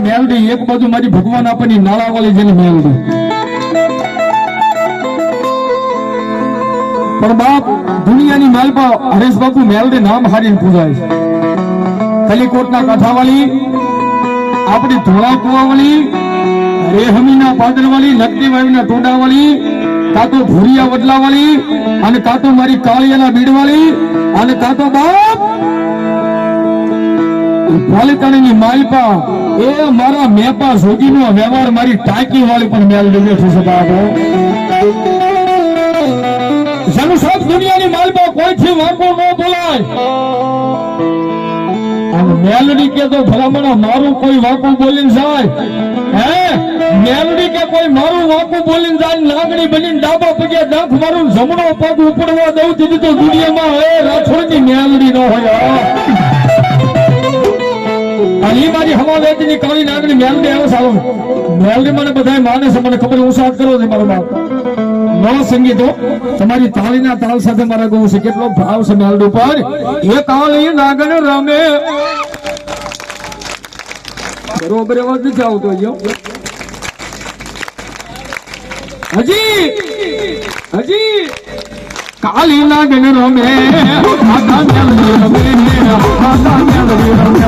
મેલડી, એક બાજુ મારી ભગવાન આપણની નાળાવાળી જેની મેલડી. પણ બાપ દુનિયાની માલપા હરેશ બાપુ મેલડી નામ હારીને પૂજાય છે. કલીકોટના કાંઠાવાળી, આપણી ધોળા કુવાવાળી, રેહમીના પાદરવાળી, નકદીવાળીના ટોડાવાળી, કાં તો ભૂરિયા વડલાવાળી, અને કાં તો મારી કાળિયાના બીડવાળી, અને કાં તો બાપ પાલિતાણીની માલપા એ મારા મેપા જોગીનો વ્યવહાર મારી ટાંકી વાળી પણ મેલડી બેઠી છે બાપો. જેનું સબ દુનિયાની માલપા કોઈથી વાંકો ન બોલાય. મેલડી કે તો ભલામણા મારું કોઈ વાંકું બોલીને જાય, હે મેલડી કે કોઈ મારું વાંકું બોલીને જાય, લાગણી બનીને ડાબા પગે દાંત મારું જમણો પગ ઉપડવા દઉં દીધી તો દુનિયામાં હે રાઠોડની મેલડી ન હોય. અને એ મારી હવાવેદની કાળી નાગણી મેલડી આવે સારો. મેલડી મને બધા માને છે, મને ખબર હું સાથ કરો છે મારો બાપ. નવો સંગીતો તમારી તાળીના તાલ સાથે મારા ગૌ છે, કેટલો ભાવ છે મેલડી ઉપર. એ કાળી નાગણ રમે બરોબર અવાજ નથી આવતો હજી કાળી નાગણ રમે આતા મેલડી રમે આતા મેલડી રમે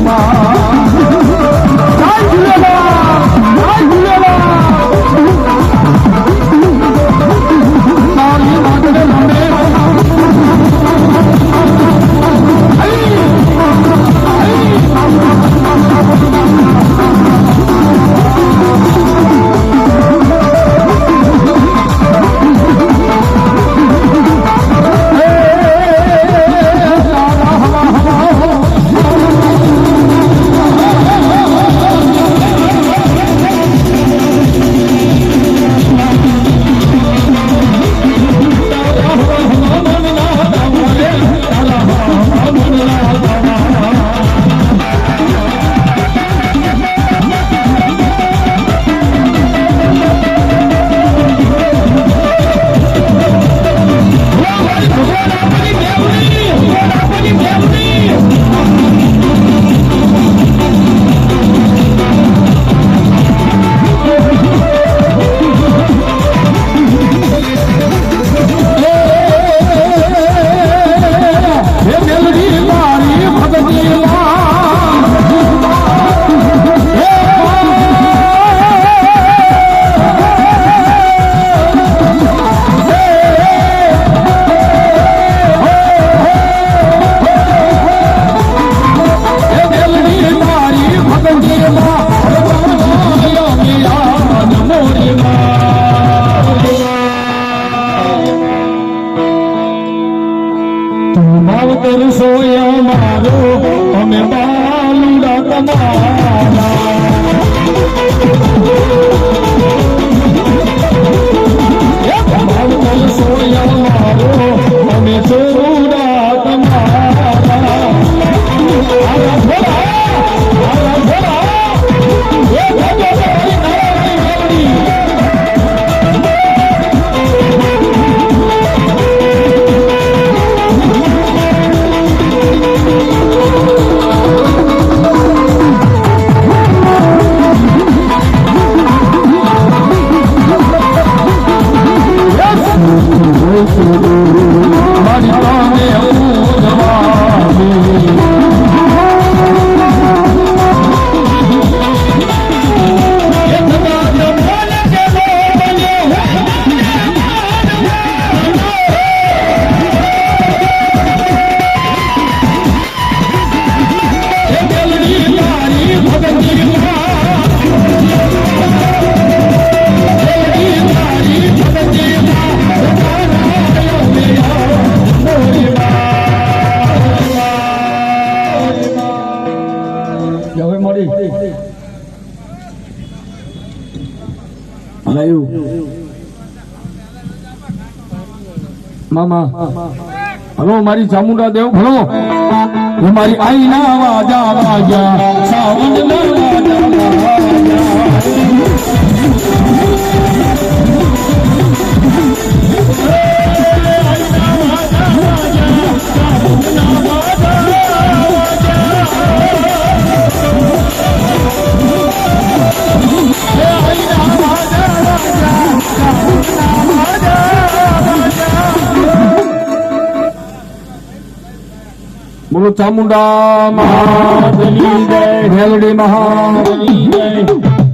મામા હલો મારી ચામુંડા દેવ ભલો મારી આઈ ના વાજા વાજા સાવન ના વાજા વાજા બોલો ચામુંડા મહારાજની જય, મેલડી મહારાજની જય.